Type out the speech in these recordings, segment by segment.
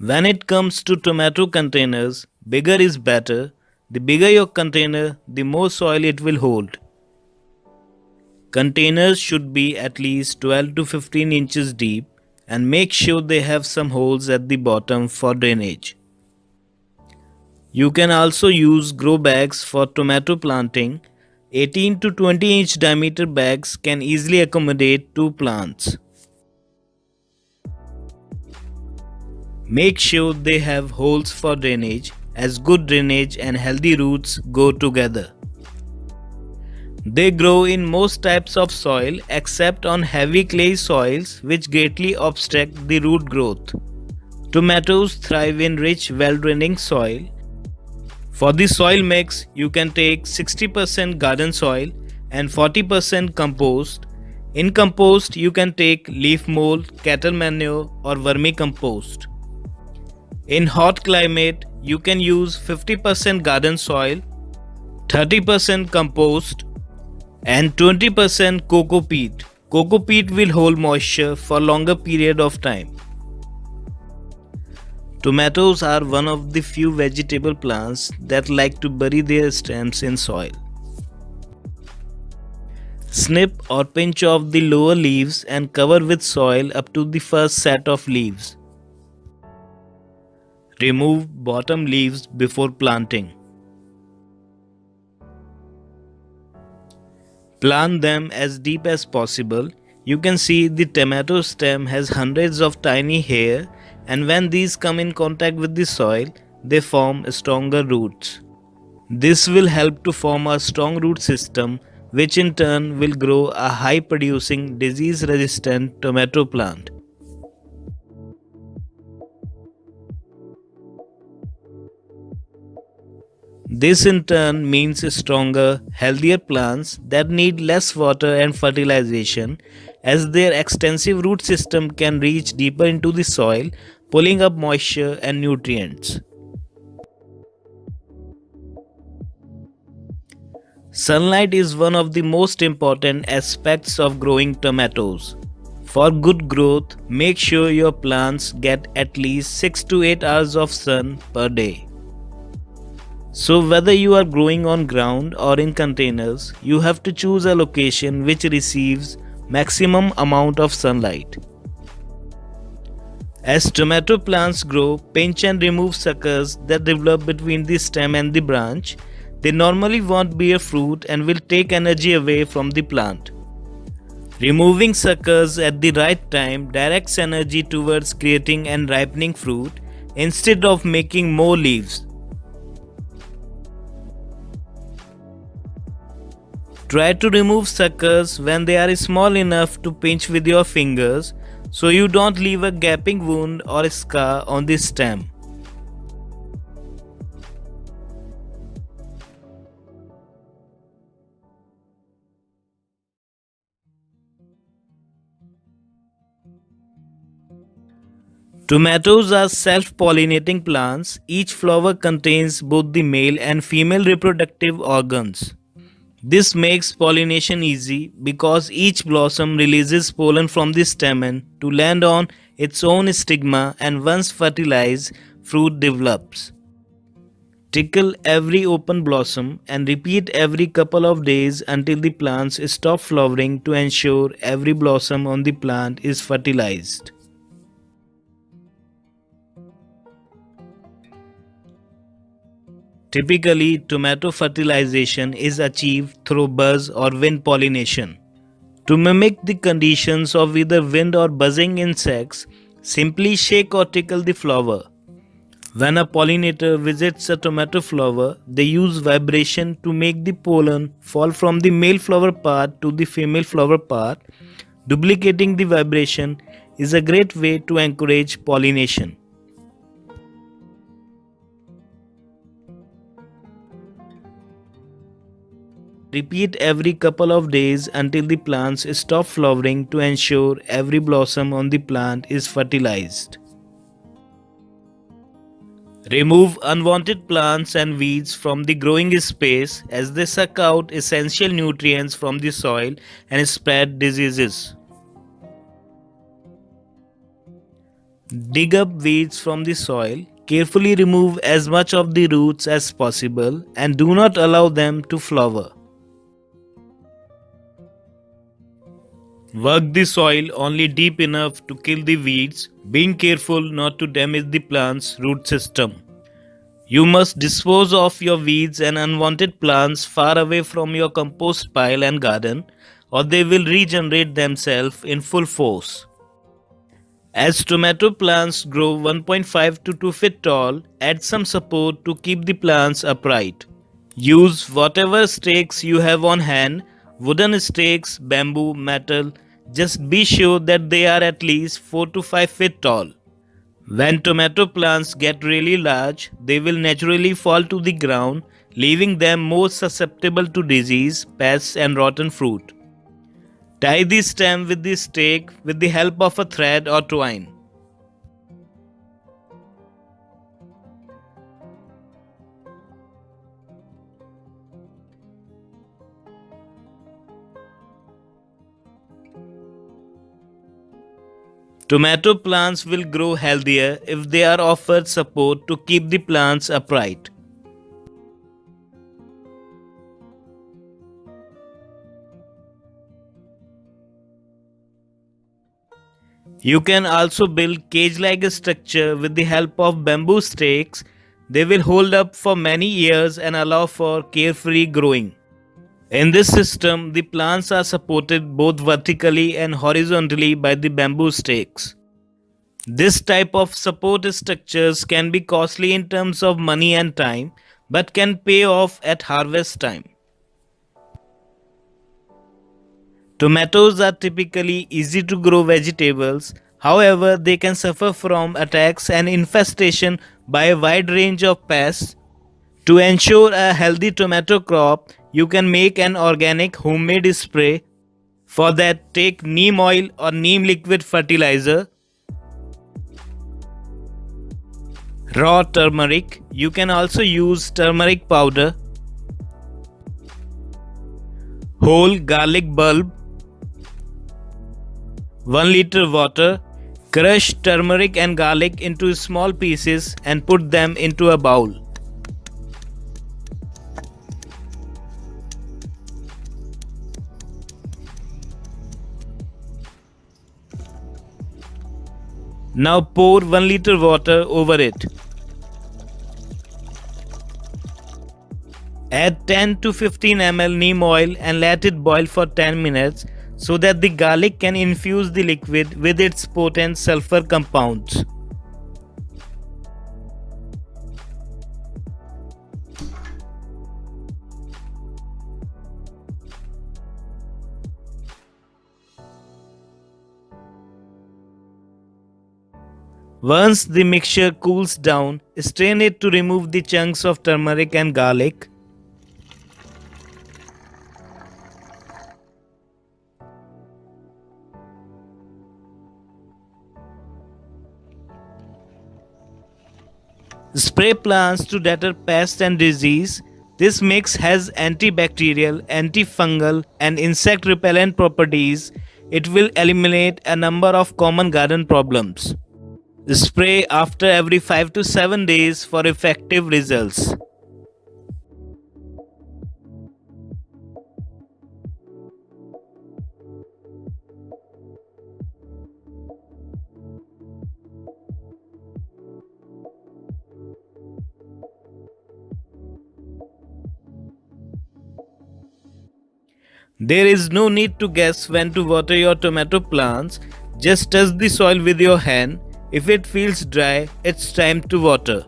When it comes to tomato containers, bigger is better. The bigger your container, the more soil it will hold. Containers should be at least 12 to 15 inches deep and make sure they have some holes at the bottom for drainage. You can also use grow bags for tomato planting. 18 to 20-inch diameter bags can easily accommodate 2 plants. Make sure they have holes for drainage, as good drainage and healthy roots go together. They grow in most types of soil except on heavy clay soils, which greatly obstruct the root growth. Tomatoes thrive in rich, well draining soil. For the soil mix, you can take 60% garden soil and 40% compost. In compost, you can take leaf mold, cattle manure, or vermicompost. In hot climate, you can use 50% garden soil, 30% compost, and 20% coco peat. Coco peat will hold moisture for longer period of time. Tomatoes are one of the few vegetable plants that like to bury their stems in soil. Snip or pinch off the lower leaves and cover with soil up to the first set of leaves. Remove bottom leaves before planting. Plant them as deep as possible. You can see the tomato stem has hundreds of tiny hairs, and when these come in contact with the soil, they form stronger roots. This will help to form a strong root system, which in turn will grow a high producing disease resistant tomato plant. This in turn means stronger, healthier plants that need less water and fertilization, as their extensive root system can reach deeper into the soil, pulling up moisture and nutrients. Sunlight is one of the most important aspects of growing tomatoes. For good growth, make sure your plants get at least 6 to 8 hours of sun per day. So whether you are growing on ground or in containers, you have to choose a location which receives maximum amount of sunlight. As tomato plants grow, pinch and remove suckers that develop between the stem and the branch. They normally won't bear fruit and will take energy away from the plant. Removing suckers at the right time directs energy towards creating and ripening fruit instead of making more leaves. Try to remove suckers when they are small enough to pinch with your fingers so you don't leave a gaping wound or a scar on the stem. Tomatoes are self-pollinating plants. Each flower contains both the male and female reproductive organs. This makes pollination easy because each blossom releases pollen from the stamen to land on its own stigma, and once fertilized, fruit develops. Tickle every open blossom and repeat every couple of days until the plants stop flowering to ensure every blossom on the plant is fertilized. Typically, tomato fertilization is achieved through buzz or wind pollination. To mimic the conditions of either wind or buzzing insects, simply shake or tickle the flower. When a pollinator visits a tomato flower, they use vibration to make the pollen fall from the male flower part to the female flower part. Duplicating the vibration is a great way to encourage pollination. Repeat every couple of days until the plants stop flowering to ensure every blossom on the plant is fertilized. Remove unwanted plants and weeds from the growing space as they suck out essential nutrients from the soil and spread diseases. Dig up weeds from the soil, carefully remove as much of the roots as possible, and do not allow them to flower. Work the soil only deep enough to kill the weeds, being careful not to damage the plant's root system. You must dispose of your weeds and unwanted plants far away from your compost pile and garden, or they will regenerate themselves in full force. As tomato plants grow 1.5 to 2 feet tall, add some support to keep the plants upright. Use whatever stakes you have on hand, wooden stakes, bamboo, metal. Just be sure that they are at least 4 to 5 feet tall. When tomato plants get really large, they will naturally fall to the ground, leaving them more susceptible to disease, pests, and rotten fruit. Tie the stem with the stake with the help of a thread or twine. Tomato plants will grow healthier if they are offered support to keep the plants upright. You can also build cage-like structure with the help of bamboo stakes. They will hold up for many years and allow for carefree growing. In this system, the plants are supported both vertically and horizontally by the bamboo stakes. This type of support structures can be costly in terms of money and time, but can pay off at harvest time. Tomatoes are typically easy to grow vegetables, however, they can suffer from attacks and infestation by a wide range of pests. To ensure a healthy tomato crop, you can make an organic homemade spray. For that, take neem oil or neem liquid fertilizer. Raw turmeric. You can also use turmeric powder. Whole garlic bulb. 1 liter water. Crush turmeric and garlic into small pieces and put them into a bowl. Now pour 1 liter water over it. Add 10 to 15 ml neem oil and let it boil for 10 minutes so that the garlic can infuse the liquid with its potent sulfur compounds. Once the mixture cools down, strain it to remove the chunks of turmeric and garlic. Spray plants to deter pests and disease. This mix has antibacterial, antifungal, and insect repellent properties. It will eliminate a number of common garden problems. Spray after every 5 to 7 days for effective results. There is no need to guess when to water your tomato plants. Just touch the soil with your hand. If it feels dry, it's time to water.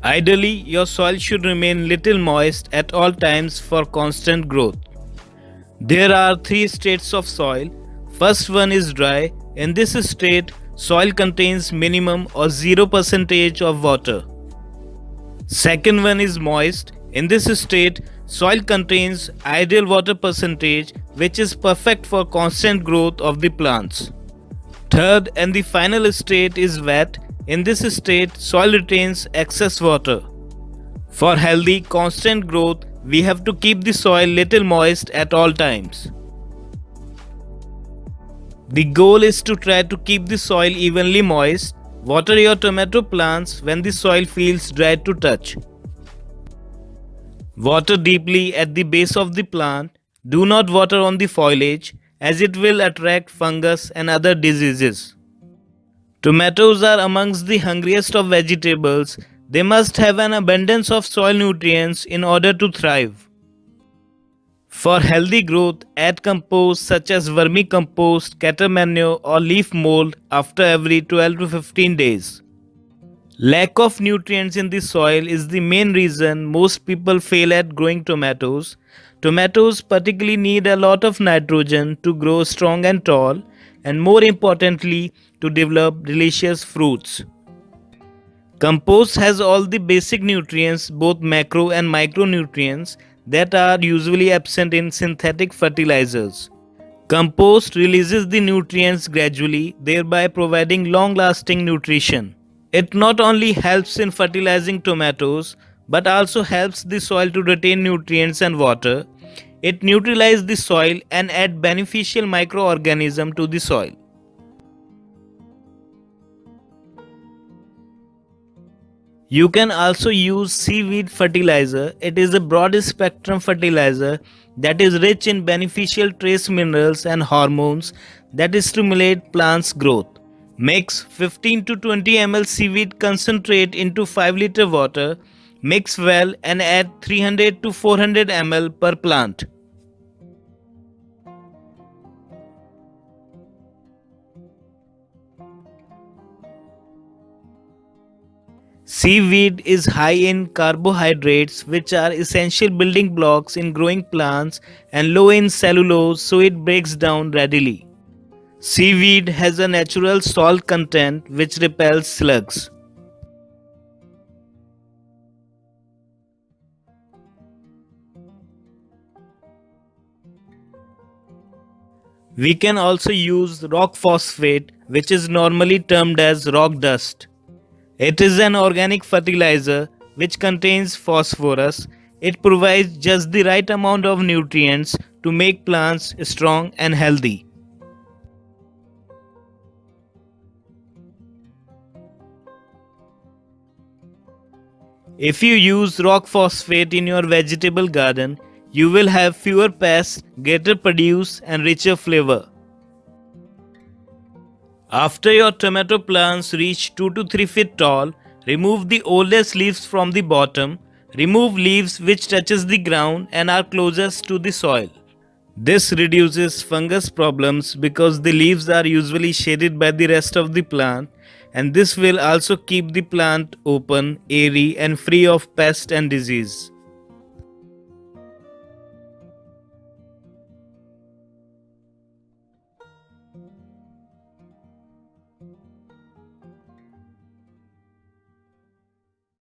Ideally, your soil should remain little moist at all times for constant growth. There are 3 states of soil. First one is dry. In this state, soil contains minimum or 0% of water. Second one is moist. In this state, soil contains ideal water percentage which is perfect for constant growth of the plants. Third and the final state is wet. In this state, soil retains excess water. For healthy, constant growth, we have to keep the soil little moist at all times. The goal is to try to keep the soil evenly moist. Water your tomato plants when the soil feels dry to touch. Water deeply at the base of the plant. Do not water on the foliage as it will attract fungus and other diseases. Tomatoes are amongst the hungriest of vegetables. They must have an abundance of soil nutrients in order to thrive. For healthy growth, add compost such as vermicompost, cattle manure, or leaf mold after every 12 to 15 days. Lack of nutrients in the soil is the main reason most people fail at growing tomatoes. Tomatoes particularly need a lot of nitrogen to grow strong and tall, and more importantly, to develop delicious fruits. Compost has all the basic nutrients, both macro and micronutrients, that are usually absent in synthetic fertilizers. Compost releases the nutrients gradually, thereby providing long lasting nutrition. It not only helps in fertilizing tomatoes but also helps the soil to retain nutrients and water. It neutralizes the soil and adds beneficial microorganisms to the soil. You can also use seaweed fertilizer. It is a broad spectrum fertilizer that is rich in beneficial trace minerals and hormones that stimulate plants' growth. Mix 15 to 20 ml seaweed concentrate into 5-liter water. Mix well and add 300 to 400 ml per plant. Seaweed is high in carbohydrates, which are essential building blocks in growing plants, and low in cellulose, so it breaks down readily. Seaweed has a natural salt content which repels slugs. We can also use rock phosphate, which is normally termed as rock dust. It is an organic fertilizer which contains phosphorus. It provides just the right amount of nutrients to make plants strong and healthy. If you use rock phosphate in your vegetable garden, you will have fewer pests, greater produce, and richer flavor. After your tomato plants reach 2 to 3 feet tall, remove the oldest leaves from the bottom. Remove leaves which touches the ground and are closest to the soil. This reduces fungus problems because the leaves are usually shaded by the rest of the plant, and this will also keep the plant open, airy, and free of pest and disease.